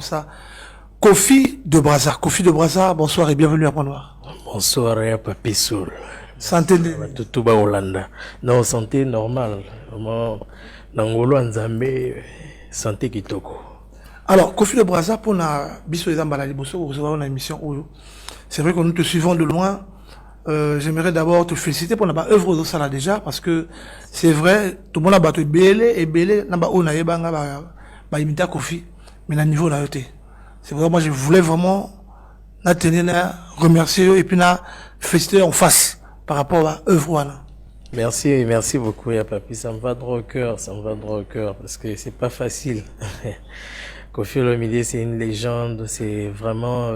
Ça. Kofi de Brazza, bonsoir et bienvenue à Point Noir. Bonsoir à Papi Soul. Santé de... Tutuba Hollanda. Non, santé normale. Vraiment, Nangolo Nzambe, santé kitoko. Alors, Kofi de Brazza, pour la Bisso et Ambalali Bosso, vous recevez une émission où c'est vrai que nous te suivons de loin. J'aimerais d'abord te féliciter pour la œuvre de ça là déjà, parce que c'est vrai, tout le monde a battu Belé et Belé, n'a pas on a bah imiter Kofi, mais à niveau là, c'est vrai, moi je voulais vraiment remercier et puis féliciter en face par rapport à l'œuvre là. Merci, merci beaucoup, ya papi. Ça me va droit au cœur, ça me va droit au cœur, parce que c'est pas facile. Kofi Olomide, c'est une légende, c'est vraiment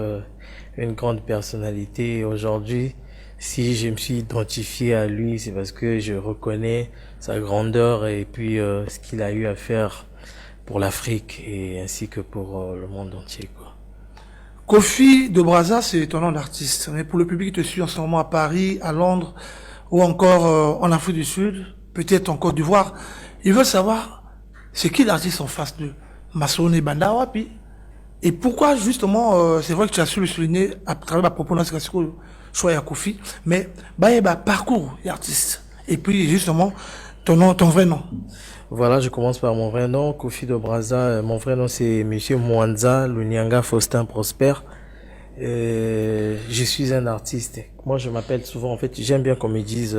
une grande personnalité. Aujourd'hui, si je me suis identifié à lui, c'est parce que je reconnais sa grandeur et puis ce qu'il a eu à faire pour l'Afrique et ainsi que pour le monde entier, quoi. Kofi de Brazza, c'est ton nom d'artiste. Mais pour le public qui te suit en ce moment à Paris, à Londres ou encore en Afrique du Sud, peut-être en Côte d'Ivoire, ils veulent savoir c'est qui l'artiste en face de Masone Bandawapi et pourquoi justement, c'est vrai que tu as su le souligner à travers ma proposition choix à Kofi, mais parcours d'artiste et puis justement ton nom, ton vrai nom. Voilà, je commence par mon vrai nom, Kofi de Brazza. Mon vrai nom c'est Monsieur Mwanza Lunyanga Faustin Prosper. Je suis un artiste. Moi, je m'appelle souvent, en fait, j'aime bien qu'on me dise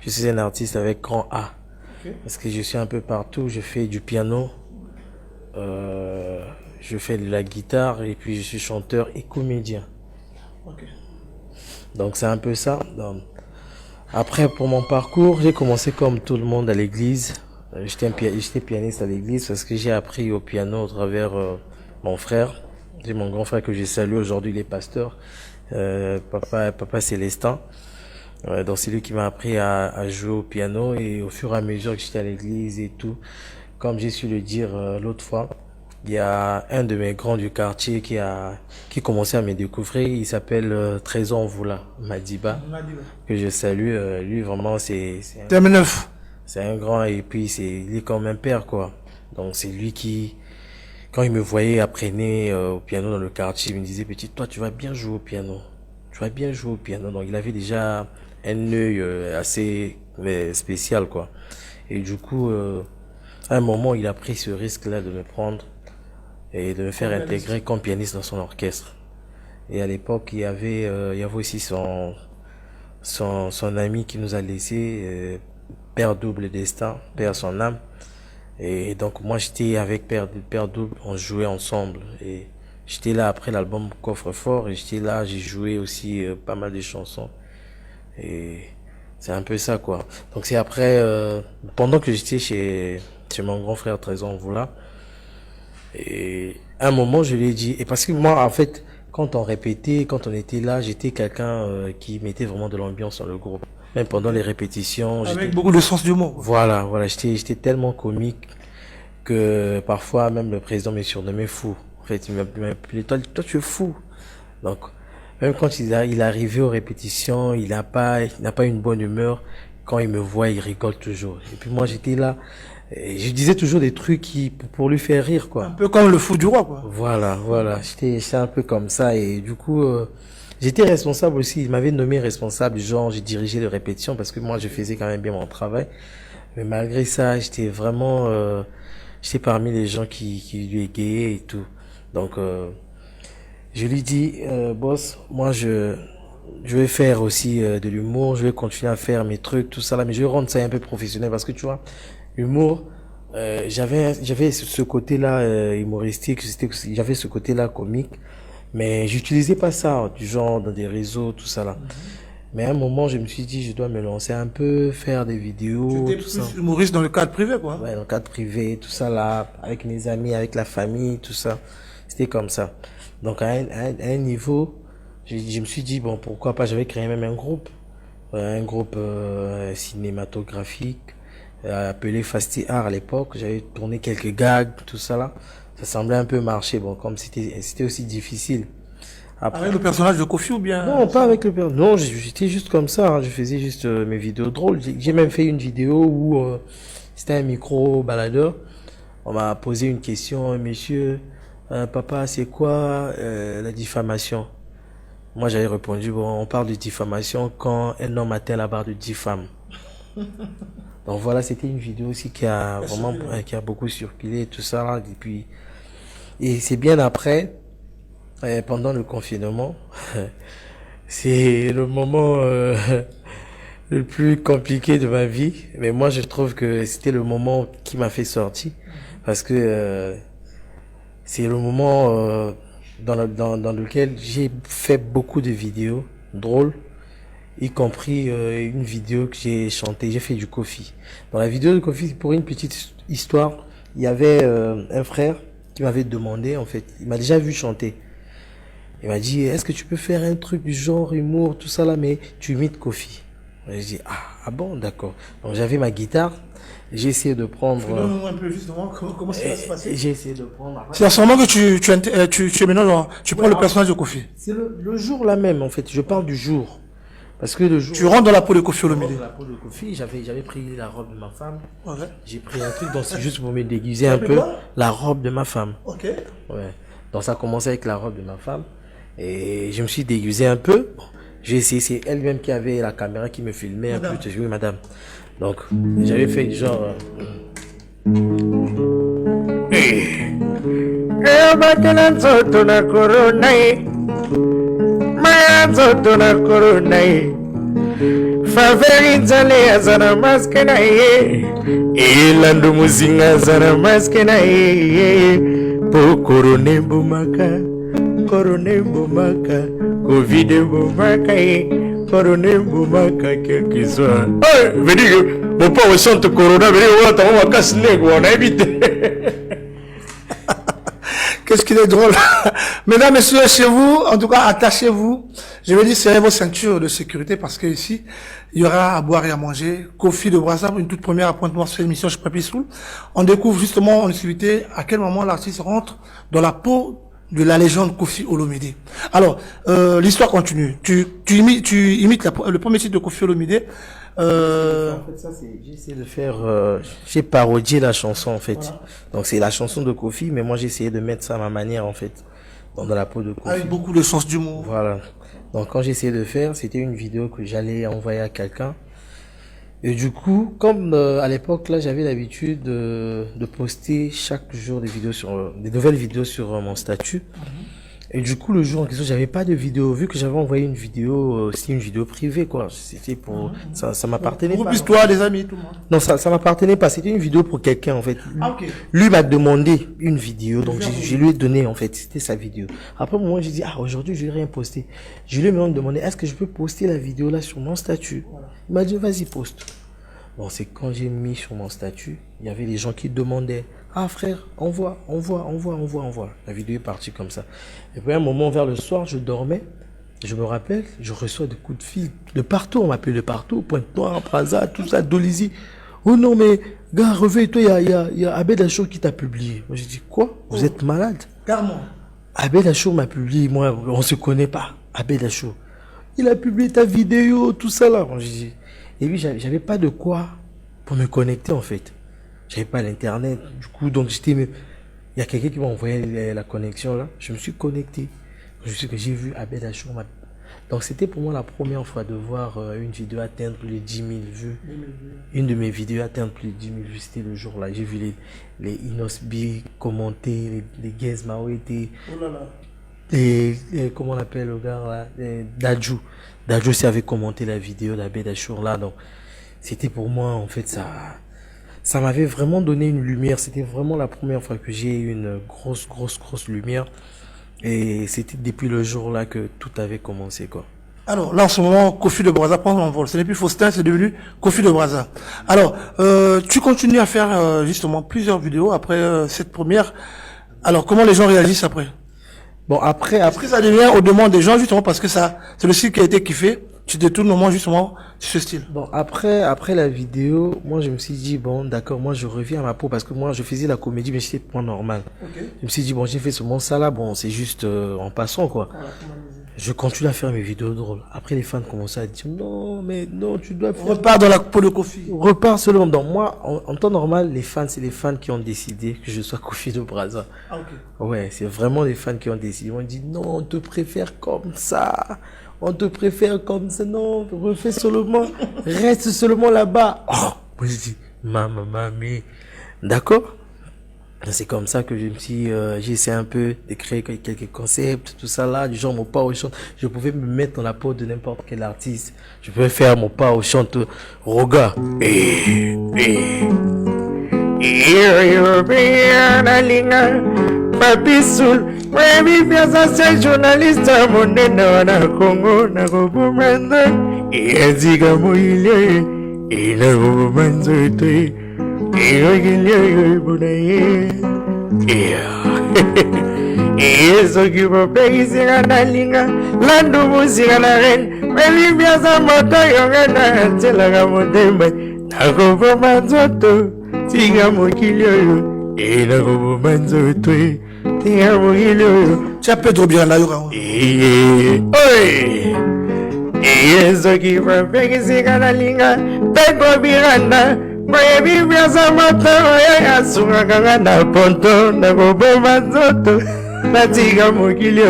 je suis un artiste avec grand A. Okay. Parce que je suis un peu partout. Je fais du piano, je fais de la guitare et puis je suis chanteur et comédien. Okay. Donc c'est un peu ça. Donc, après, pour mon parcours, j'ai commencé comme tout le monde à l'église. J'étais pianiste à l'église parce que j'ai appris au piano au travers mon frère. J'ai mon grand frère que j'ai salué aujourd'hui, il est pasteur, papa Célestin. Donc c'est lui qui m'a appris à jouer au piano et au fur et à mesure que j'étais à l'église et tout, comme j'ai su le dire l'autre fois, il y a un de mes grands du quartier qui commençait à me découvrir. Il s'appelle Trésor Voula Madiba, que je salue. Lui vraiment c'est un grand et puis il est comme un père quoi. Donc c'est lui qui, quand il me voyait apprenait au piano dans le quartier, il me disait petit, toi tu vas bien jouer au piano, tu vas bien jouer au piano. Donc il avait déjà un œil assez spécial quoi. Et du coup à un moment il a pris ce risque là de me prendre et de me faire intégrer comme pianiste dans son orchestre. Et à l'époque il y avait aussi son ami qui nous a laissé, Père Double Destin, Père son âme. Et donc moi j'étais avec Père Double, on jouait ensemble. Et j'étais là après l'album Coffre-Fort et j'étais là, j'ai joué aussi pas mal de chansons. Et c'est un peu ça quoi. Donc c'est après, pendant que j'étais chez mon grand frère Trésor Voula, et à un moment je lui ai dit, et parce que moi en fait, quand on répétait, quand on était là, j'étais quelqu'un qui mettait vraiment de l'ambiance dans le groupe. Même pendant les répétitions. Avec beaucoup de sens du mot. Voilà, j'étais tellement comique que parfois même le président me surnommait fou. En fait, il m'appelait toi tu es fou. Donc, même quand il est arrivé aux répétitions, il n'a pas une bonne humeur. Quand il me voit, il rigole toujours. Et puis moi, j'étais là. Et je disais toujours des trucs pour lui faire rire, quoi. Un peu comme le fou du roi, quoi. Voilà. J'étais un peu comme ça. Et du coup, j'étais responsable aussi. Il m'avait nommé responsable. Genre, j'ai dirigé les répétitions parce que moi, je faisais quand même bien mon travail. Mais malgré ça, j'étais vraiment, j'étais parmi les gens qui lui égayaient et tout. Donc, je lui dis, boss, moi, je vais faire aussi de l'humour. Je vais continuer à faire mes trucs, tout ça là. Mais je vais rendre ça un peu professionnel parce que tu vois, l'humour, j'avais ce côté-là humoristique, j'avais ce côté-là comique, mais j'utilisais pas ça du genre dans des réseaux, tout ça là. Mais à un moment, je me suis dit, je dois me lancer un peu, faire des vidéos, tu étais tout ça. Humoriste dans le cadre privé, quoi. Ouais, dans le cadre privé, tout ça là, avec mes amis, avec la famille, tout ça. C'était comme ça. Donc à un niveau, je me suis dit, bon, pourquoi pas, j'avais créé même un groupe cinématographique. Appelé Fasti Art à l'époque, j'avais tourné quelques gags, tout ça là, ça semblait un peu marcher, bon, comme c'était aussi difficile. Après, avec le personnage de Kofi ou bien? Non, pas avec le personnage, non, j'étais juste comme ça, hein. Je faisais juste mes vidéos drôles, j'ai même fait une vidéo où c'était un micro baladeur, on m'a posé une question, monsieur, Papa, c'est quoi la diffamation? Moi, j'avais répondu, bon, on parle de diffamation quand un homme atteint la barre de 10 femmes. Donc voilà, c'était une vidéo aussi qui a vraiment, qui a beaucoup circulé, tout ça, là, et c'est bien après, pendant le confinement, c'est le moment le plus compliqué de ma vie, mais moi je trouve que c'était le moment qui m'a fait sortir, parce que c'est le moment dans lequel j'ai fait beaucoup de vidéos drôles, y compris une vidéo que j'ai chantée, j'ai fait du Kofi. Dans la vidéo de Kofi, pour une petite histoire, il y avait un frère qui m'avait demandé, en fait, il m'a déjà vu chanter. Il m'a dit, est-ce que tu peux faire un truc du genre humour, tout ça là, mais tu imites Kofi. J'ai dit, ah bon, d'accord. Donc j'avais ma guitare, j'ai essayé de prendre... Dis-nous un peu justement comment ça va se passer. J'ai essayé de prendre... C'est à ce moment que tu es maintenant, tu prends le personnage de Kofi. C'est le jour là même, en fait, je parle du jour. Parce que le jour... Tu rentres dans la peau de Kofi Olomide. Dans la peau de Kofi, j'avais pris la robe de ma femme. Okay. J'ai pris un truc, donc c'est juste pour me déguiser un peu. La robe de ma femme. Ok. Ouais. Donc ça a commencé avec la robe de ma femme. Et je me suis déguisé un peu. J'ai essayé, c'est elle-même qui avait la caméra qui me filmait un peu. Oui, madame. Donc, j'avais fait genre... Faveri zale azana maskena ilandu muzinga zana maskena po korone bumaka covid bumaka korone bumaka quel que soit veut dire que mon père chante corona veut dire on va casser les on a évité. Qu'est-ce qu'il est drôle. Mesdames, messieurs, chez vous, en tout cas, attachez-vous. Je vais dire, serrez vos ceintures de sécurité parce que ici, il y aura à boire et à manger. Kofi de Brazza, une toute première appointement sur l'émission chez Papy Soul. On découvre justement en exclusivité à quel moment l'artiste rentre dans la peau de la légende Kofi Olomide. Alors, l'histoire continue. Tu imites le premier titre de Kofi Olomide. En fait, ça, j'ai essayé de faire, j'ai parodié la chanson, en fait. Voilà. Donc, c'est la chanson de Kofi, mais moi, j'ai essayé de mettre ça à ma manière, en fait. Dans la peau de Kofi. Avec beaucoup de sens d'humour. Voilà. Donc, quand j'ai essayé de faire, c'était une vidéo que j'allais envoyer à quelqu'un. Et du coup, comme à l'époque, là, j'avais l'habitude de poster chaque jour des nouvelles vidéos sur mon statut. Et du coup, le jour en question, j'avais pas de vidéo. Vu que j'avais envoyé une vidéo, c'était une vidéo privée, quoi. C'était pour, ça m'appartenait pas. Pour plus toi, des amis, tout le monde. Non, ça m'appartenait pas. C'était une vidéo pour quelqu'un, en fait. Ah, ok. Lui m'a demandé une vidéo, donc je lui ai donné, en fait. C'était sa vidéo. Après, moi, j'ai dit, aujourd'hui, je vais rien poster. Je lui ai même demandé, est-ce que je peux poster la vidéo là sur mon statut? Voilà. Il m'a dit, vas-y, poste. Bon, c'est quand j'ai mis sur mon statut, il y avait des gens qui demandaient, ah frère, envoie. La vidéo est partie comme ça. Et puis à un moment, vers le soir, je dormais. Je me rappelle, je reçois des coups de fil de partout. On m'appelait de partout. Pointe-Noire, Brazza, tout ça, Dolizy. Oh non, mais gars, réveille-toi, il y a Abed Achour qui t'a publié. Moi, j'ai dit, quoi? Vous êtes malade? Carrément. Abed Achour m'a publié. Moi, on se connaît pas. Abed Achour. Il a publié ta vidéo, tout ça là. Moi, j'ai dit. Et puis, j'avais pas de quoi pour me connecter, en fait. J'avais pas l'internet. Du coup, donc il y a quelqu'un qui m'a envoyé la connexion là. Je me suis connecté. J'ai vu Abed Achour. Donc c'était pour moi la première fois de voir une vidéo atteindre plus de 10 000 vues. Une de mes vidéos atteindre plus de 10 000 vues. C'était le jour là. J'ai vu les Inosbi commenter, les Gez Mawete. Oh là là. Comment on appelle le gars là? Dadju. Dadju aussi avait commenté la vidéo d'Abed Achour là. Donc c'était pour moi en fait ça m'avait vraiment donné une lumière. C'était vraiment la première fois que j'ai eu une grosse lumière. Et c'était depuis le jour là que tout avait commencé, quoi. Alors, là, en ce moment, Kofi de Brazza prend son vol. Ce n'est plus Faustin, c'est devenu Kofi de Brazza. Alors, tu continues à faire, justement, plusieurs vidéos après cette première. Alors, comment les gens réagissent après? Bon, après... Est-ce que ça devient aux demandes des gens, justement, parce que ça, c'est le style qui a été kiffé? Tu te tournes au moins, justement, sur ce style. Bon, après la vidéo, moi, je me suis dit, bon, d'accord, moi, je reviens à ma peau, parce que moi, je faisais la comédie, mais c'était point normal. Okay. Je me suis dit, bon, j'ai fait ce ça là, bon, c'est juste en passant, quoi. Je continue à faire mes vidéos drôles. Après, les fans commençaient à dire, non, mais non, tu dois faire... Repars dans la peau de Kofi. Repars seulement. Donc moi, en temps normal, les fans, c'est les fans qui ont décidé que je sois Kofi de Brazza. Ah, ok. Ouais, c'est vraiment les fans qui ont décidé. Ils m'ont dit, non, on te préfère comme ça. On te préfère comme ça. Non, refais seulement. Reste seulement là-bas. Oh, moi, je dis, mamie. D'accord? C'est comme ça que je me suis, j'ai essayé un peu de créer quelques concepts, tout ça là, du genre mon pas au chant. Je pouvais me mettre dans la peau de n'importe quel artiste. Je pouvais faire mon pas au chant, Roga. Papi Soul, Remy Piazza, c'est journaliste monene na Congo, na Robomanzo, et Ziga Moïle, et na Robomanzo, et Regilio Bonaye, et ce qui va payer Zira na Linga, Lando Mozira la reine, Remy Piazza Mota Yongana, Telaga Modembe, na Robomanzo, Ziga Moïle, et na Robomanzo, Tu as Pedro Bialaura. Yeso qui va faire ce qu'on a linga, Pedro Biranda, Baby Biasa Moto, Asura Gana Ponto, Nagobo Mazoto, Natiga Mokilio,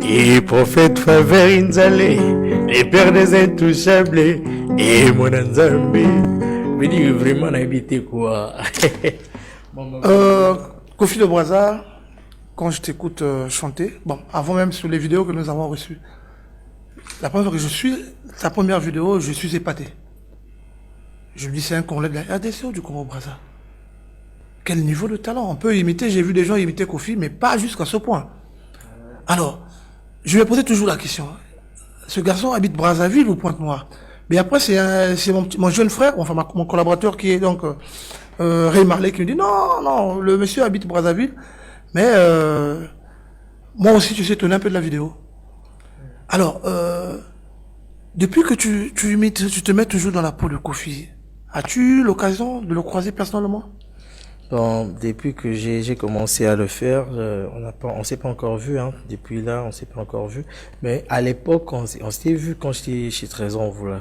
et prophète Favre Inzale, les pères des intouchables, et mon Nzambi. Mais dis vraiment habité quoi? Kofi de Brazza. Quand je t'écoute chanter, bon, avant même sur les vidéos que nous avons reçues, la première fois que je suis, ta première vidéo, je suis épaté. Je me dis, c'est un Congolais de la RDC du Congo-Brazza. Quel niveau de talent. On peut imiter, j'ai vu des gens imiter Kofi, mais pas jusqu'à ce point. Alors, je vais poser toujours la question. Ce garçon habite Brazzaville ou Pointe-Noire? Mais après, c'est mon jeune frère, enfin mon collaborateur qui est donc Ray Marley, qui me dit, non, le monsieur habite Brazzaville. Mais moi aussi, tu sais tourner un peu de la vidéo. Alors, depuis que tu imites, tu te mets toujours dans la peau de Kofi, as-tu eu l'occasion de le croiser personnellement? Bon, depuis que j'ai commencé à le faire, on s'est pas encore vu, hein. Depuis là, on s'est pas encore vu. Mais à l'époque, on s'était vu quand j'étais chez Trésor, voilà.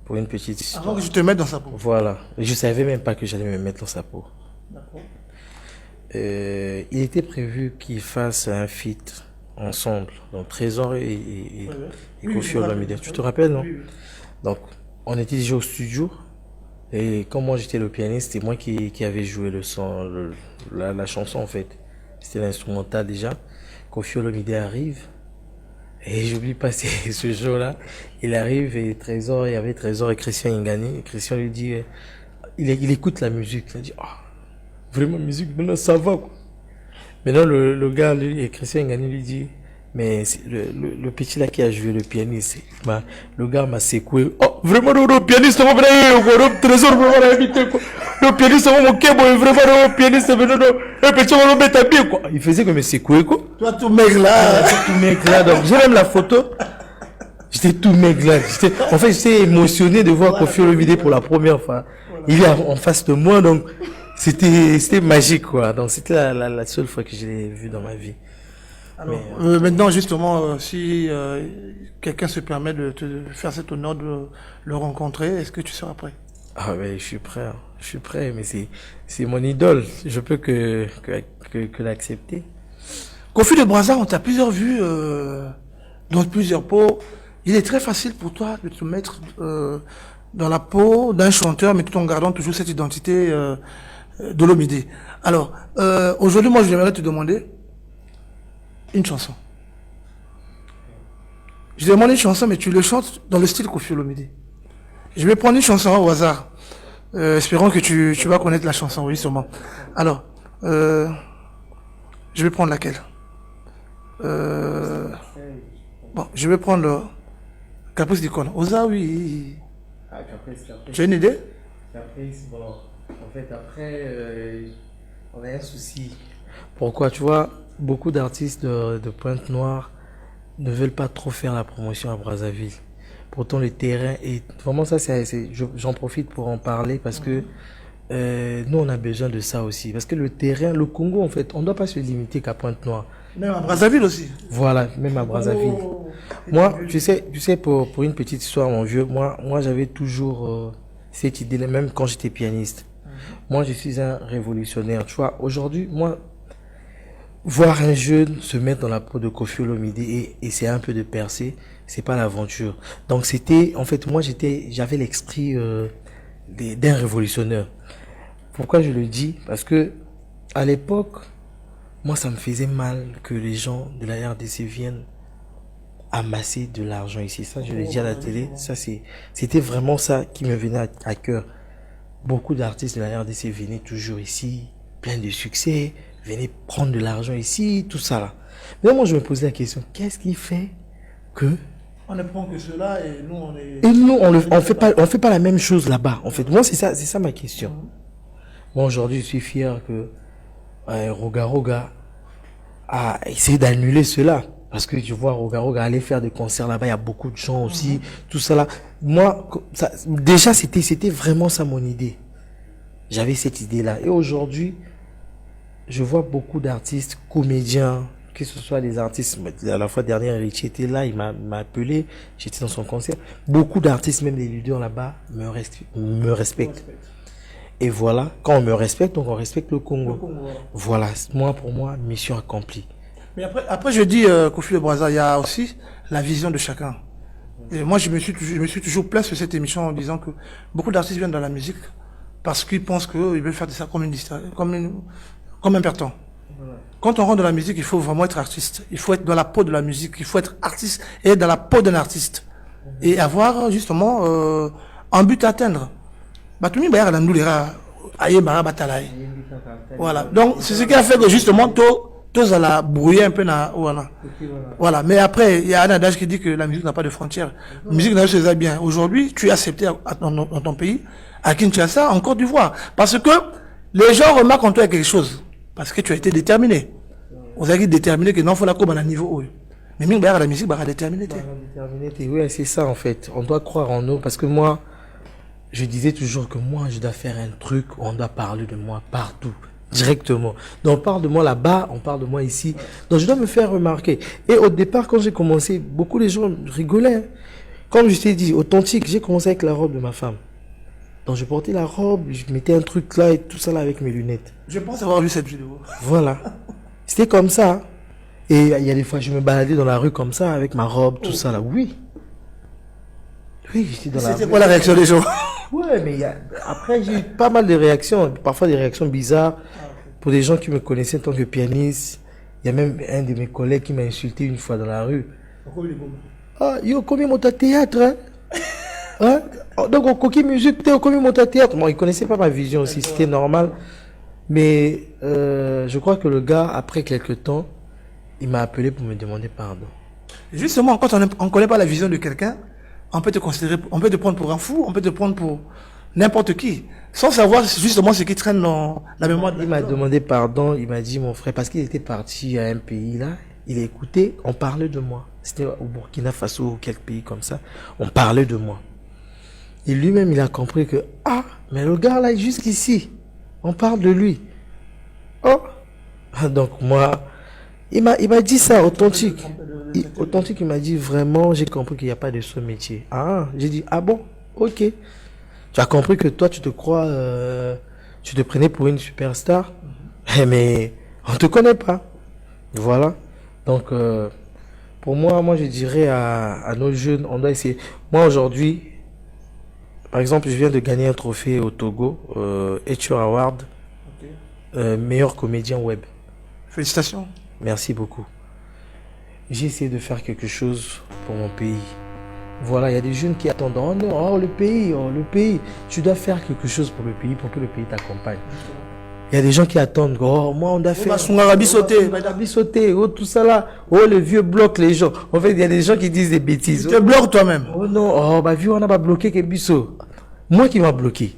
Pour une petite histoire. Avant que je te mette dans sa peau. Voilà. Je savais même pas que j'allais me mettre dans sa peau. D'accord. Il était prévu qu'ils fassent un feat ensemble, donc Trésor et Kofi Olomide. Tu te rappelles, non? Oui. Donc, on était déjà au studio, et comme moi j'étais le pianiste, c'est moi qui avait joué le son, la chanson en fait. C'était l'instrumental déjà. Kofi Olomide arrive, et j'oublie pas ce jour-là. Il arrive, et Trésor, il y avait Trésor et Christian Ingani. Et Christian lui dit, il écoute la musique, il dit, vraiment, musique, maintenant ça va quoi. Maintenant, le gars, lui, Christian Ngani lui dit, mais le petit là qui a joué le pianiste, le gars m'a secoué. Oh, vraiment, le pianiste, le trésor, vraiment, invité quoi. Le pianiste, mon kebo, vraiment, le pianiste, le petit, on le met à bien quoi. Il faisait comme me secouer quoi. Toi, tout mec là. Tout mec là, donc j'ai même la photo. J'étais tout mec là. En fait, j'étais émotionné de voir Kofi Olomide pour la première fois. Il est en face de moi, donc. C'était magique quoi, donc c'était la seule fois que je l'ai vu dans ma vie. Alors, maintenant justement, si quelqu'un se permet de te faire cet honneur de le rencontrer, est-ce que tu seras prêt? Ah mais je suis prêt, mais c'est mon idole, je peux que l'accepter. Kofi de Brazza, on t'a plusieurs vues dans plusieurs peaux. Il est très facile pour toi de te mettre dans la peau d'un chanteur, mais tout en gardant toujours cette identité d'Olomide. Alors, aujourd'hui, moi, je voudrais te demander une chanson. Je demande une chanson, mais tu le chantes dans le style Kofi Olomide. Je vais prendre une chanson au hasard. Espérons que tu vas connaître la chanson, oui, sûrement. Alors, je vais prendre laquelle? Bon, je vais prendre le Caprice d'Icône. Oza, oui. Caprice. Tu as une idée? Caprice, bon. En fait, après, on a un souci. Pourquoi? Tu vois, beaucoup d'artistes de Pointe-Noire ne veulent pas trop faire la promotion à Brazzaville. Pourtant, le terrain est... Vraiment, ça, j'en profite pour en parler parce que nous, on a besoin de ça aussi. Parce que le terrain, le Congo, en fait, on ne doit pas se limiter qu'à Pointe-Noire. Même à Brazzaville aussi. Voilà, même à Brazzaville. Moi, tu sais, pour une petite histoire, mon vieux, moi j'avais toujours cette idée-là, même quand j'étais pianiste. Moi, je suis un révolutionnaire. Tu vois, aujourd'hui, moi, voir un jeune se mettre dans la peau de Koffi Olomide et essayer un peu de percer, c'est pas l'aventure. Donc c'était, en fait, moi j'avais l'esprit d'un révolutionnaire. Pourquoi je le dis? Parce que à l'époque, moi ça me faisait mal que les gens de la RDC viennent amasser de l'argent ici. Ça, je l'ai dit à la télé. Ça, c'était vraiment ça qui me venait à cœur. Beaucoup d'artistes de la RDC venaient toujours ici, plein de succès, venaient prendre de l'argent ici, tout ça là. Mais moi, je me posais la question, qu'est-ce qui fait que... On ne prend que cela et nous, on est... Et nous, on fait pas la même chose là-bas, en fait. Moi, c'est ça ma question. Moi, aujourd'hui, je suis fier que Roga Roga a essayé d'annuler cela. Parce que tu vois, Roga Roga aller faire des concerts là-bas, il y a beaucoup de gens aussi, tout ça là. Moi, déjà, c'était vraiment ça mon idée. J'avais cette idée-là. Et aujourd'hui, je vois beaucoup d'artistes, comédiens, que ce soit les artistes, à la fois dernière, Richie était là, il m'a appelé, j'étais dans son concert. Beaucoup d'artistes, même les leaders là-bas, me respectent. Et voilà, quand on me respecte, donc on respecte le Congo. Voilà, pour moi, mission accomplie. Mais après je dis, Koffi de Brazza, il y a aussi la vision de chacun. Et moi, je me suis toujours plaint sur cette émission en disant que beaucoup d'artistes viennent dans la musique parce qu'ils pensent qu'ils veulent faire de ça comme un pertan. Voilà. Quand on rentre dans la musique, il faut vraiment être artiste. Il faut être dans la peau de la musique. Il faut être artiste et être dans la peau d'un artiste. Et avoir, justement, un but à atteindre. Voilà. Donc, c'est ce qui a fait que, justement, tous à la brouiller un peu voilà. Mais après, il y a un adage qui dit que la musique n'a pas de frontières. La musique n'a pas de bien. Aujourd'hui, tu es accepté dans ton pays, à Kinshasa, en Côte d'Ivoire. Parce que les gens remarquent en toi quelque chose. Parce que tu as été déterminé. Vous avez déterminé que non, faut la coupe à un niveau. Mais la musique, va déterminer. Oui, c'est ça, en fait. On doit croire en nous. Parce que moi, je disais toujours que moi, je dois faire un truc, on doit parler de moi partout. Directement. Donc on parle de moi là-bas, on parle de moi ici. Donc je dois me faire remarquer. Et au départ, quand j'ai commencé, beaucoup de gens rigolaient. Comme je t'ai dit, authentique, j'ai commencé avec la robe de ma femme. Donc je portais la robe, je mettais un truc là et tout ça là avec mes lunettes. Je pense avoir vu cette vidéo. Voilà. C'était comme ça. Et il y a des fois, je me baladais dans la rue comme ça avec ma robe, tout ça là. Oui. Oui, j'étais dans la rue. C'était quoi la réaction des gens? Ouais, mais après, j'ai eu pas mal de réactions, parfois des réactions bizarres. Pour des gens qui me connaissaient en tant que pianiste, il y a même un de mes collègues qui m'a insulté une fois dans la rue. Ah, yo, combien monte théâtre, hein? Donc, on coquille musique, t'es combien monte théâtre? Bon, il connaissait pas ma vision aussi, c'était normal. Mais, je crois que le gars, après quelques temps, il m'a appelé pour me demander pardon. Justement, quand on ne connaît pas la vision de quelqu'un, on peut te considérer, on peut te prendre pour un fou, on peut te prendre pour n'importe qui, sans savoir justement ce qui traîne dans la mémoire. Il m'a demandé pardon, il m'a dit mon frère, parce qu'il était parti à un pays là, il a écouté, on parlait de moi. C'était au Burkina Faso ou quelques pays comme ça, on parlait de moi. Et lui-même, il a compris que, ah, mais le gars là, jusqu'ici, on parle de lui. Oh, donc moi, il m'a dit ça, authentique. Authentique, il m'a dit vraiment, j'ai compris qu'il n'y a pas de ce métier. Ah, j'ai dit, ah bon, ok. Tu as compris que toi, tu te crois, tu te prenais pour une superstar, mais on te connaît pas. Voilà. Donc, pour moi, je dirais à nos jeunes, on doit essayer. Moi, aujourd'hui, par exemple, je viens de gagner un trophée au Togo, Etcher Award, meilleur comédien web. Félicitations. Merci beaucoup. J'ai essayé de faire quelque chose pour mon pays. Voilà, il y a des jeunes qui attendent. Oh non, le pays. Tu dois faire quelque chose pour le pays, pour que le pays t'accompagne. Il y a des gens qui attendent. Oh, moi, on doit faire. Sauter, oh, tout ça là. Oh, le vieux bloque les gens. En fait, il y a des gens qui disent des bêtises. Tu te bloques toi-même. Oh non, oh, bah, vieux, on a pas bloqué Kebiso. Moi qui m'a bloqué.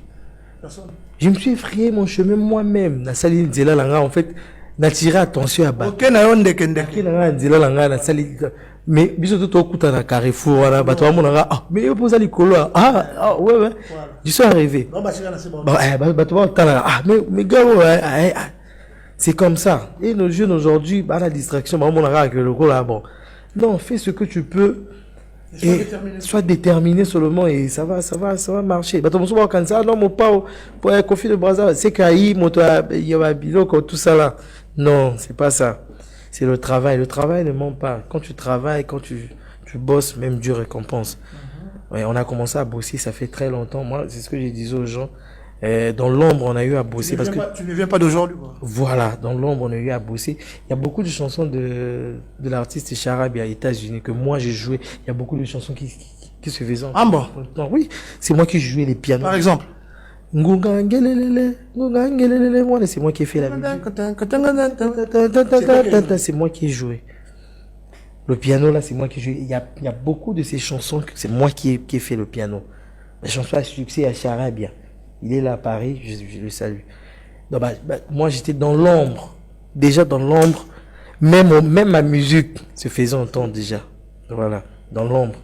Personne. Je me suis effrayé mon chemin moi-même. La saline Zela Langa, en fait. N'attirer attention à battre. Mais biso tout okuta na Carrefour wala bato wa monanga ah mais yo posa likolo ah ouais je suis arrivé bato wa tala ah mais gars C'est comme ça. Et nos jeunes aujourd'hui, bah, la distraction, bah, on aura que le gros là, bon. Non, fais ce que tu peux. Et sois déterminé seulement et ça va marcher. Bah, ton souvent quand ça, non, mon pas, pour un conflit de Brazza, c'est qu'il il y a tout ça là. Non, c'est pas ça. C'est le travail. Le travail ne ment pas. Quand tu travailles, quand tu bosses, même Dieu récompense. Ouais, on a commencé à bosser, ça fait très longtemps. Moi, c'est ce que je disais aux gens. Dans l'ombre, on a eu à bosser parce que tu ne viens pas d'aujourd'hui. voilà, dans l'ombre, on a eu à bosser. Il y a beaucoup de chansons de l'artiste Charabia, États-Unis, que moi j'ai joué. Il y a beaucoup de chansons qui se faisaient. Ah bon? Oui, c'est moi qui jouais les pianos. Par exemple. Ngunga ngelelele, moi, c'est moi qui ai fait la musique. C'est moi qui ai joué. Le piano là, c'est moi qui ai joué. Il y a beaucoup de ces chansons que c'est moi qui ai fait le piano. La chanson à succès à Charabia. Il est là à Paris, je le salue. Donc, moi, j'étais dans l'ombre. Déjà dans l'ombre. Même ma musique se faisait entendre déjà. Voilà, dans l'ombre.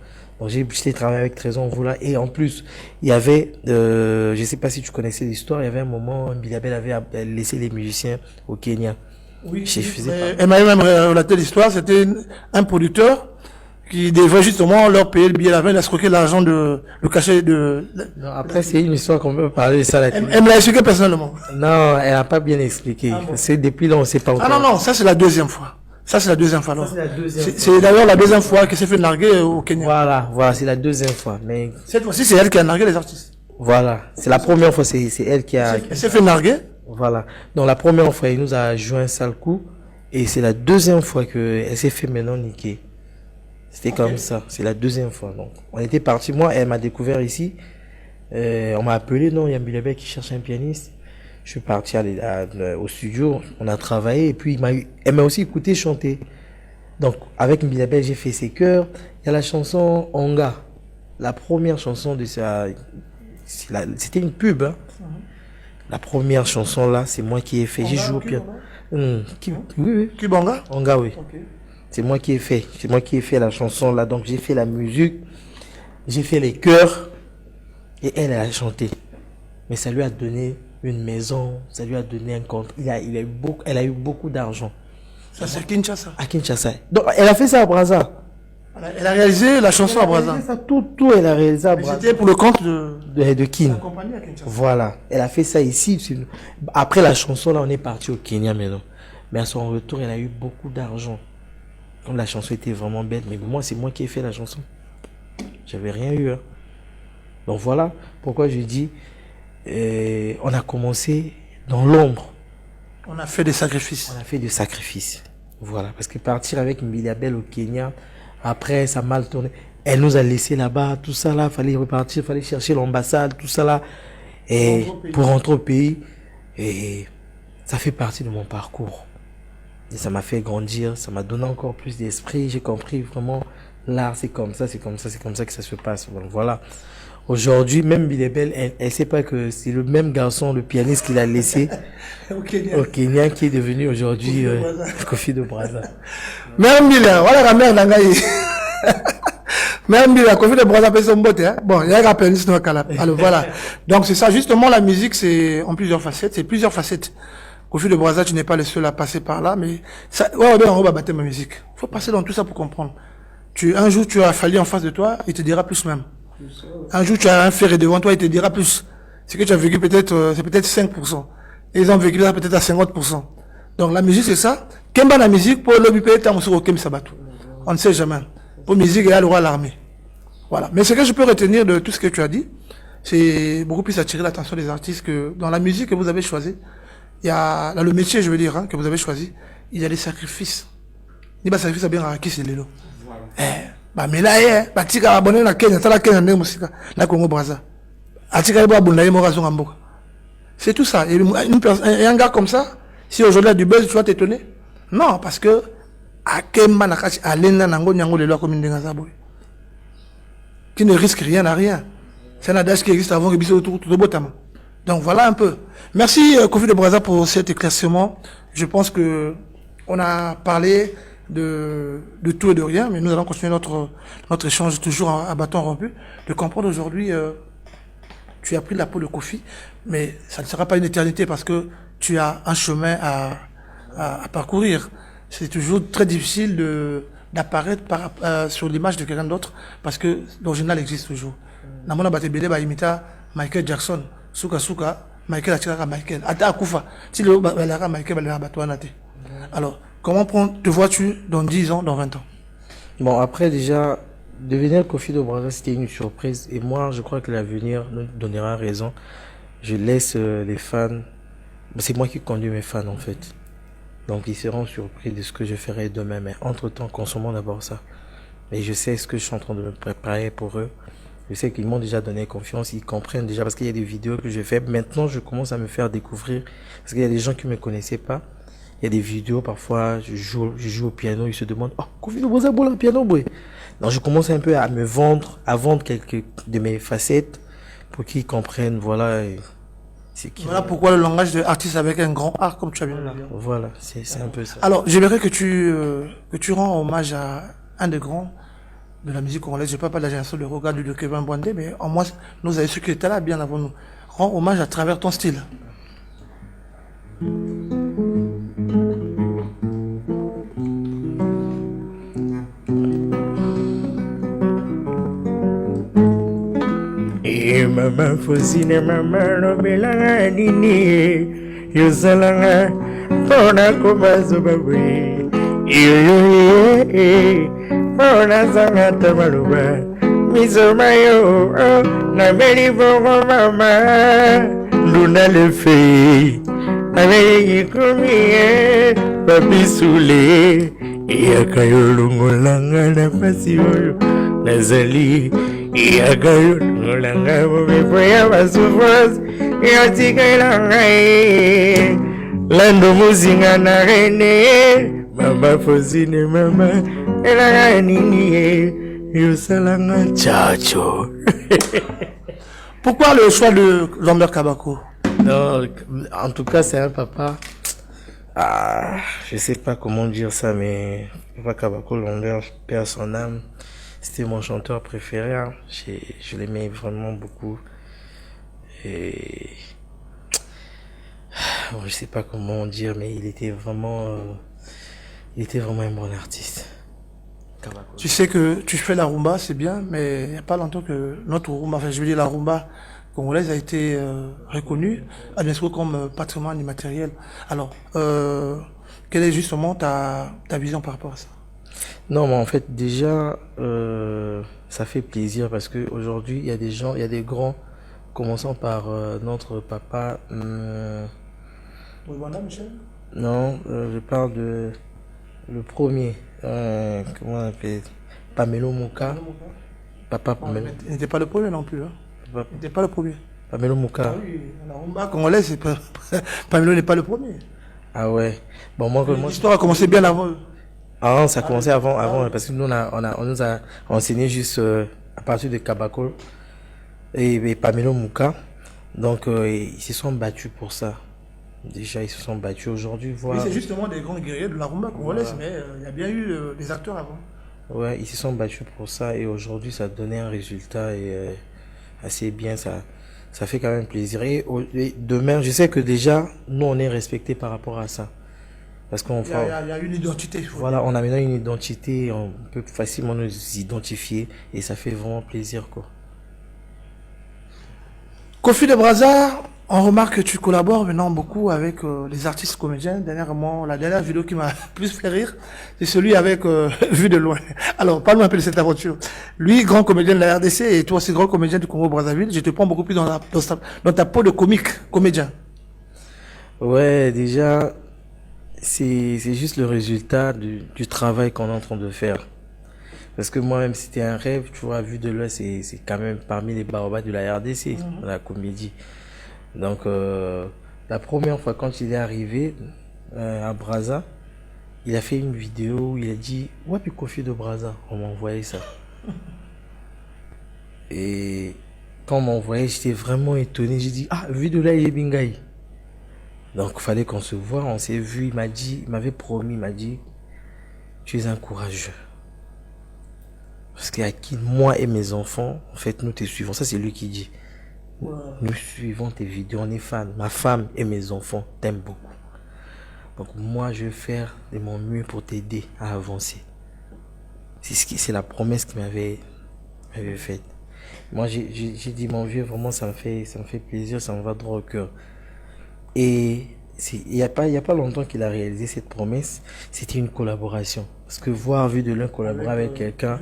Donc, j'étais travaillé avec Trésor Voula. Et en plus, il y avait, je sais pas si tu connaissais l'histoire, il y avait un moment, Bilabel avait laissé les musiciens au Kenya. Oui, elle m'a même relaté l'histoire. C'était un producteur qui devait justement leur payer le billet la veille, il a escroqué l'argent le cachet de... Non, après, c'est une histoire qu'on peut parler de ça. Elle me l'a expliqué personnellement. Non, elle n'a pas bien expliqué. Ah bon. C'est depuis là, on ne sait pas encore. Ah non, ça c'est la deuxième fois. Ça c'est la deuxième fois. C'est d'ailleurs la deuxième fois qu'elle s'est fait narguer au Kenya. Voilà, c'est la deuxième fois. Mais cette fois-ci, c'est elle qui a nargué les artistes. Voilà, c'est la première fois, c'est elle qui a... Elle s'est fait narguer. Voilà. Donc la première fois, il nous a joué un sale coup. Et c'est la deuxième fois qu'elle s'est fait maintenant niquer. C'était comme ça, c'est la deuxième fois. Donc, on était parti, moi, elle m'a découvert ici. On m'a appelé, non, il y a Mbilabel qui cherche un pianiste. Je suis parti au studio, on a travaillé, et puis elle m'a aussi écouté chanter. Donc, avec Mbilabel, j'ai fait ses chœurs. Il y a la chanson Onga, la première chanson de sa... C'était une pub, hein. La première chanson là, c'est moi qui ai fait. J'ai joué au piano. Oui. Kibanga? Onga, oui. Okay. C'est moi qui ai fait la chanson là, donc j'ai fait la musique, j'ai fait les chœurs et elle a chanté. Mais ça lui a donné une maison, ça lui a donné un compte. Elle a eu beaucoup d'argent. Ça c'est à Kinshasa. À Kinshasa. Donc elle a fait ça à Brazza. Elle a réalisé la chanson à Brazza. Tout elle a réalisé à Brazza. C'était pour le compte de Kin. Voilà, elle a fait ça ici. Après la chanson là, on est parti au Kenya maintenant. Mais à son retour, elle a eu beaucoup d'argent. Comme la chanson était vraiment belle, mais moi, c'est moi qui ai fait la chanson. J'avais rien eu. Hein. Donc voilà pourquoi je dis, on a commencé dans l'ombre. On a fait des sacrifices. On a fait des sacrifices. Voilà, parce que partir avec Mbilabel au Kenya, après, ça a mal tourné. Elle nous a laissé là-bas, tout ça là, fallait repartir, fallait chercher l'ambassade, tout ça là, et pour rentrer au pays. Et ça fait partie de mon parcours. Et ça m'a fait grandir, ça m'a donné encore plus d'esprit. J'ai compris vraiment, l'art c'est comme ça, c'est comme ça, c'est comme ça que ça se passe. Donc voilà. Aujourd'hui, même Bilabel, elle sait pas que c'est le même garçon, le pianiste qu'il a laissé au Kenya, qui est devenu aujourd'hui Kofi de Brazza. Même Bila, voilà la mère d'Angaï. Même Bila, Kofi de Brazza fait son botte, hein. Bon, il y a un pianiste dans le calap. Alors voilà. Donc c'est ça, justement, la musique, c'est en plusieurs facettes, c'est plusieurs facettes. Kofi de Brazza, tu n'es pas le seul à passer par là, mais ça, on va battre ma musique. Faut passer dans tout ça pour comprendre. Un jour, tu as fallu en face de toi, il te dira plus même. Un jour, tu as un ferré devant toi, il te dira plus. Ce que tu as vécu, peut-être, c'est peut-être 5%. Et ils ont vécu ça peut-être à 50%. Donc, la musique, c'est ça. Kemba la musique, pour le peut-être, on ne sait jamais. Pour musique, il y a le roi à l'armée. Voilà. Mais ce que je peux retenir de tout ce que tu as dit, c'est beaucoup plus attirer l'attention des artistes que dans la musique que vous avez choisie. Il y a, dans le métier, je veux dire, hein, que vous avez choisi, il y a des sacrifices. Il y a des sacrifices à bien à qui c'est l'élo. Mais là, tika abonné na Kenya, tala Kenya ndé musika, na Congo Brazza. Atika ibo abonné na morazo ngamboka. C'est tout ça. Et un gars comme ça, si aujourd'hui il y a du buzz, tu vas t'étonner? Non, parce que à Kemba na kachi alena nango nyango lelo comme ndenga zaboy. Qui ne risque rien à rien. C'est un adage qui existe avant que biso tout de botama. Donc voilà un peu. Merci Kofi de Brazza pour cet éclaircissement. Je pense que on a parlé de tout et de rien, mais nous allons continuer notre échange toujours à bâton rompu, de comprendre aujourd'hui, tu as pris la peau de Kofi, mais ça ne sera pas une éternité parce que tu as un chemin à parcourir. C'est toujours très difficile d'apparaître sur l'image de quelqu'un d'autre parce que l'original existe toujours. Namona Batebele ba imita Michael Jackson, Suka Suka, Michael Atiraka Michael, Ata Akufa, si le balara Michael balara Batouanate. Alors, comment te vois-tu dans 10 ans, dans 20 ans? Bon, après déjà, devenir Kofi de Brazza, c'était une surprise. Et moi, je crois que l'avenir nous donnera raison. Je laisse les fans. C'est moi qui conduis mes fans, en fait. Donc, ils seront surpris de ce que je ferai demain. Mais entre-temps, consommons d'abord ça. Et je sais ce que je suis en train de me préparer pour eux. Je sais qu'ils m'ont déjà donné confiance. Ils comprennent déjà parce qu'il y a des vidéos que je fais. Maintenant, je commence à me faire découvrir. Parce qu'il y a des gens qui ne me connaissaient pas. Il y a des vidéos, parfois, je joue au piano, ils se demandent, oh, Kofi de Brazza boule au piano, boy. Donc, je commence un peu à me vendre, à vendre quelques de mes facettes pour qu'ils comprennent, voilà. Voilà pourquoi le langage de artiste avec un grand art, comme tu as bien dit. Voilà, c'est un peu ça. Alors, j'aimerais que tu rends hommage à un des grands de la musique congolaise. Je ne parle pas de la génération de Roga, de Kevin Bwandé, mais en moi, nous avons ceux qui étaient là bien avant nous. Rends hommage à travers ton style. Mama fosine mama no belanga nini yosalanga pona kobazo babwe yo pona zanga tamaluba misoma yo na beli bongo mama luna le fe avec yikomi papi soule yakayo lungolanga na pasi yo nazali yakayo lungolanga bobepoya basouffrance yatikailangai lando muzinga na rene mama fosine mama elanga nini yosalanga chacho. Pourquoi le choix de Lambert Kabako? Non, en tout cas, c'est un papa. Ah, je sais pas comment dire ça, mais Papa Kabako, Lambert, paix à son âme, c'était mon chanteur préféré. Hein. Je l'aimais vraiment beaucoup. Et bon, je sais pas comment dire, mais il était vraiment un bon artiste. Kabako. Tu sais que tu fais la rumba, c'est bien, mais il n'y a pas longtemps que notre rumba, enfin je veux dire la rumba congolaise a été reconnue à l'UNESCO comme patrimoine immatériel. Alors, quelle est justement ta vision par rapport à ça? Non, mais en fait, déjà, ça fait plaisir parce qu'aujourd'hui, il y a des gens, il y a des grands, commençant par notre papa. Michel? Non, je parle de le premier. Comment on appelle? Pamelo Mouka. Papa Pamelo. Il n'était pas le premier non plus. Hein. Papa, Il n'était pas le premier. Pamelo Mouka. Ah oui, la rumba congolaise, c'est pas... Pamelo n'est pas le premier. Ah ouais. Bon, moi, l'histoire a commencé bien avant. Ah, ça a commencé avant, parce que nous, on nous a enseigné juste à partir de Kabako et Pamelo Mouka. Donc, ils se sont battus pour ça. Déjà, ils se sont battus aujourd'hui. Voilà. C'est justement des grands guerriers de la rumba congolaise, mais il y a bien eu des acteurs avant. Ouais, ils se sont battus pour ça et aujourd'hui, ça a donné un résultat assez bien. Ça fait quand même plaisir. Et demain, je sais que déjà, nous, on est respectés par rapport à ça. Parce qu'on il y a une identité. Voilà, on a maintenant une identité, on peut facilement nous identifier et ça fait vraiment plaisir, quoi. Kofi de Brazza, on remarque que tu collabores maintenant beaucoup avec les artistes comédiens. Dernièrement, la dernière vidéo qui m'a plus fait rire, c'est celui avec Vue de loin. Alors, parle-moi un peu de cette aventure. Lui, grand comédien de la RDC et toi aussi grand comédien du Congo-Brazzaville. Je te prends beaucoup plus dans ta peau de comédien. Ouais, déjà, c'est juste le résultat du travail qu'on est en train de faire. Parce que moi-même, c'était un rêve, tu vois, Vue de loin, c'est quand même parmi les baobabs de la RDC, la comédie. Donc, la première fois quand il est arrivé à Brazza, il a fait une vidéo où il a dit « Ouais, puis Kofi de Brazza », on m'a envoyé ça. Et quand on m'a envoyé, j'étais vraiment étonné. J'ai dit « Ah, Vue de là, il est bingaï ». Donc, il fallait qu'on se voit, on s'est vu, il m'avait promis, il m'a dit « Tu es un courageux ». Parce qu'il y a qui, moi et mes enfants, en fait, nous te suivons. Ça, c'est lui qui dit. Nous suivons tes vidéos, on est fans. Ma femme et mes enfants t'aiment beaucoup. Donc moi, je vais faire de mon mieux pour t'aider à avancer. C'est la promesse qu'il m'avait faite. Moi, j'ai dit, mon vieux, vraiment, ça me fait plaisir, ça me va droit au cœur. Et il y a pas longtemps qu'il a réalisé cette promesse. C'était une collaboration. Parce que voir vu de l'un collaborer avec quelqu'un,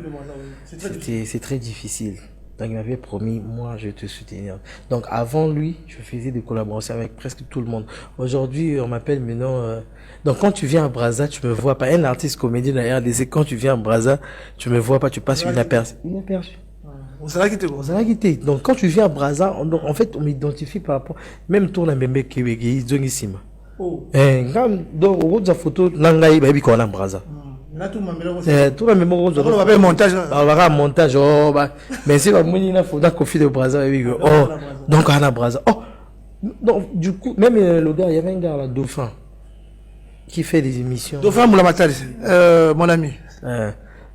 c'est très difficile. Donc il m'avait promis, moi je vais te soutenir. Donc avant lui, je faisais des collaborations avec presque tout le monde. Aujourd'hui, on m'appelle maintenant. Donc quand tu viens à Brazza, tu me vois pas. Un artiste comédien de la RDC, quand tu viens à Brazza, tu me vois pas, tu passes inaperçu. On s'est quitté. On s'est quitté. Donc quand tu viens à Brazza, en fait on m'identifie par rapport. Même toi, la même Québec, ils ont ici. Oh. Donc au bout photo, nangai baby qu'on a Brazza. Tout le même on va faire montage. On va faire montage. Oh bah, mais c'est pas mon photo Kofi de Brazza. Oh, donc on a Brazza. Oh, donc du coup même le gars, il y avait un gars là, Dauphin, qui fait des émissions. Dauphin Moulamatal, mon ami.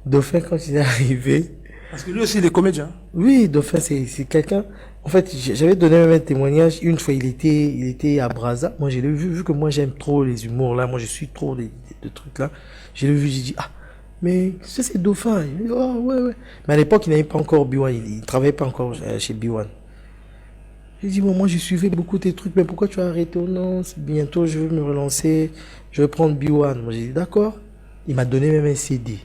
Dauphin quand il est arrivé. Parce que lui aussi il est comédien. Oui, Dauphin c'est quelqu'un. En fait, j'avais donné même un témoignage. Une fois, il était à Brazza. Moi, je l'ai vu que moi j'aime trop les humours là. Moi, je suis trop de trucs là. Je l'ai vu, j'ai dit, ah, mais c'est Dauphin. Il dit, oh, ouais. Mais à l'époque, il n'avait pas encore B1. Il travaillait pas encore chez B1. J'ai dit, bon, moi, je suivais beaucoup tes trucs, mais pourquoi tu as arrêté? Oh non, bientôt, je veux me relancer. Je veux prendre B1. Moi, j'ai dit, d'accord. Il m'a donné même un CD.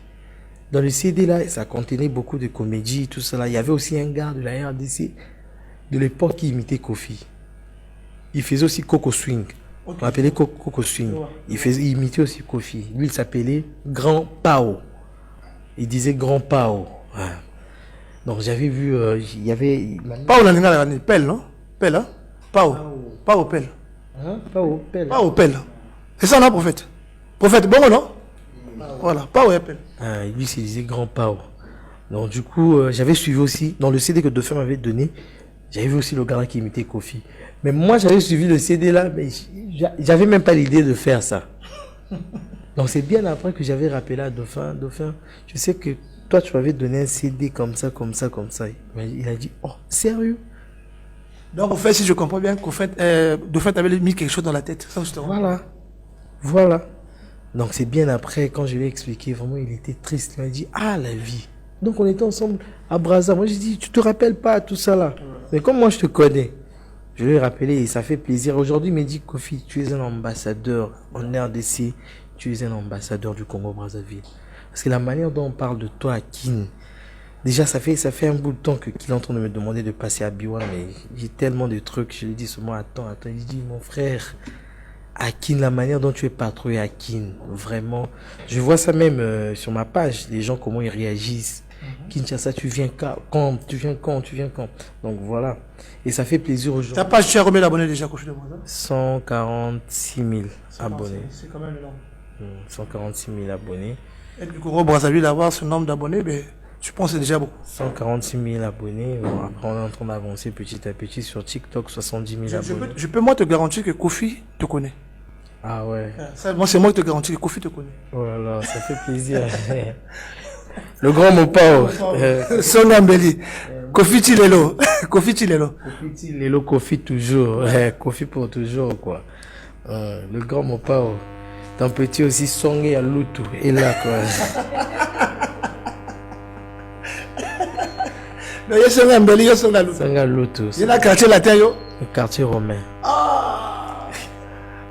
Dans le CD là, ça contenait beaucoup de comédies, tout ça là. Il y avait aussi un gars de la RDC de l'époque qui imitait Kofi. Il faisait aussi Coco Swing. Okay. On l'appelait Coco Swing. Il imitait aussi Kofi. Lui, il s'appelait Grand Pao. Il disait Grand Pao. Ouais. Donc j'avais vu, il y avait... Pao, la pelle, non? Pelle, hein? Pao. Pao, pelle. Hein? Pao, pelle. Pao, pelle. C'est ça, non, prophète? Prophète, bon, non? Voilà, Pao et pelle. Ah, lui, il disait Grand Pao. Donc du coup, j'avais suivi aussi, dans le CD que Dauphin m'avait donné, j'avais vu aussi le gars qui imitait Kofi. Mais moi, j'avais suivi le CD là, mais j'avais même pas l'idée de faire ça. Donc c'est bien après que j'avais rappelé à Dauphin, je sais que toi, tu m'avais donné un CD comme ça. Il a dit, oh, sérieux? Donc en fait, si je comprends bien, Dauphin t'avait mis quelque chose dans la tête. Ça, Voilà. Donc c'est bien après, quand je lui ai expliqué, vraiment, il était triste. Il m'a dit, ah, la vie. Donc on était ensemble à Brazza. Moi, j'ai dit, tu te rappelles pas tout ça là? Mais comme moi, je te connais, je lui ai rappelé et ça fait plaisir. Aujourd'hui, il me dit, Kofi, tu es un ambassadeur en RDC. Tu es un ambassadeur du Congo-Brazzaville. Parce que la manière dont on parle de toi à Kin, déjà, ça fait un bout de temps qu'il est en train de me demander de passer à B1, mais j'ai tellement de trucs. Je lui dis seulement, attends. Il dit, mon frère, Akin, la manière dont tu es patrouillé à Kin, vraiment. Je vois ça même sur ma page, les gens, comment ils réagissent. Kinshasa, tu viens quand? Donc voilà. Et ça fait plaisir aujourd'hui. Ta page, tu as combien d'abonnés déjà, Kofi de Brazza? 146 000 abonnés. C'est quand même énorme. 146 000 abonnés. Et du Congo-Brazzaville, avoir ce nombre d'abonnés, ben, je pense que c'est déjà beaucoup. 146 000 abonnés. Bon, après, on est en train d'avancer petit à petit sur TikTok, 70 000 abonnés. Je peux moi te garantir que Kofi te connaît. Ah ouais. Moi, c'est moi qui te garantis que Kofi te connaît. Voilà, ça fait plaisir. Le grand Mopao. Songambeli. Kofi Tilelo. Kofi Tilelo. Kofi toujours. Kofi pour toujours, quoi. Le grand Mopao. Ton petit aussi Songé à Lutu. Et là, quoi. Mais il y a Songambeli, il y a Songalutu. Songalutu. Il y a un quartier latin, yo. Le quartier romain.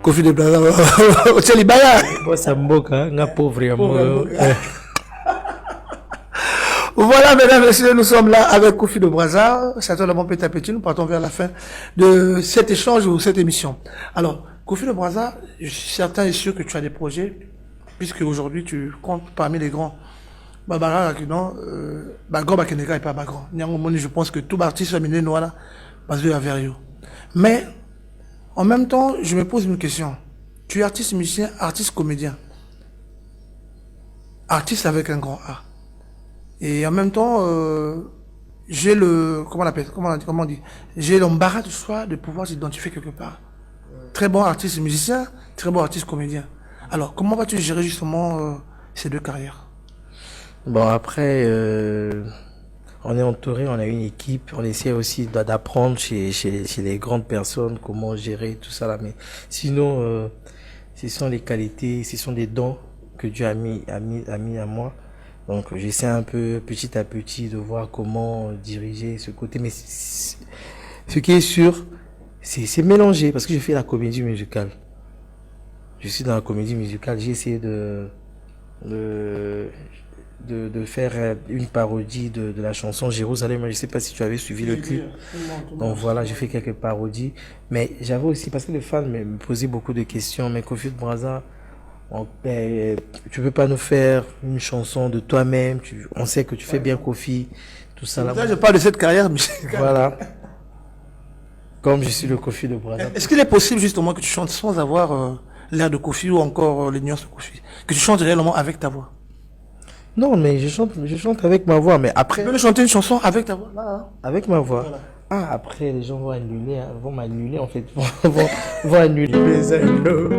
Kofi de Brazza. Au Tchelibaya. Bon, ça mboka, nga pauvre amour. Voilà, mesdames et messieurs, nous sommes là avec Kofi de Brazza. Certainement, petit à petit, nous partons vers la fin de cet échange ou cette émission. Alors, Kofi de Brazza, je suis certain et sûr que tu as des projets, puisque aujourd'hui, tu comptes parmi les grands. Babara, non, Bagro, Bakeneka et pas Bagro. Je pense que tout artiste féminin noir là, basé à Verio. Mais, en même temps, je me pose une question. Tu es artiste musicien, artiste comédien. Artiste avec un grand A. Et en même temps, j'ai le, comment on dit, j'ai l'embarras du choix de pouvoir s'identifier quelque part. Très bon artiste musicien, très bon artiste comédien. Alors, comment vas-tu gérer justement ces deux carrières? Bon, après, on est entouré, on a une équipe, on essaie aussi d'apprendre chez les grandes personnes comment gérer tout ça là. Mais sinon, ce sont les qualités, ce sont des dons que Dieu a mis à moi. Donc j'essaie un peu petit à petit de voir comment diriger ce côté. Mais ce qui est sûr, c'est mélangé parce que je fais la comédie musicale. Je suis dans la comédie musicale. J'ai essayé de faire une parodie de la chanson Jérusalem. Je ne sais pas si tu avais suivi le clip. Donc voilà, j'ai fait quelques parodies. Mais j'avais aussi, parce que les fans me posaient beaucoup de questions. Mais Kofi de Brazza, tu peux pas nous faire une chanson de toi-même. On sait que tu fais bien Kofi. Tout ça là. Là, je parle de cette carrière musicale. Voilà. Comme je suis le Kofi de Brazza. Est-ce qu'il est possible justement que tu chantes sans avoir l'air de Kofi ou encore les nuances de Kofi? Que tu chantes réellement avec ta voix? Non, mais je chante avec ma voix, mais après... Tu peux nous chanter une chanson avec ta voix là, hein? Avec ma voix. Voilà. Ah, après, les gens vont annuler, hein, vont m'annuler, en fait. vont annuler mes anneaux.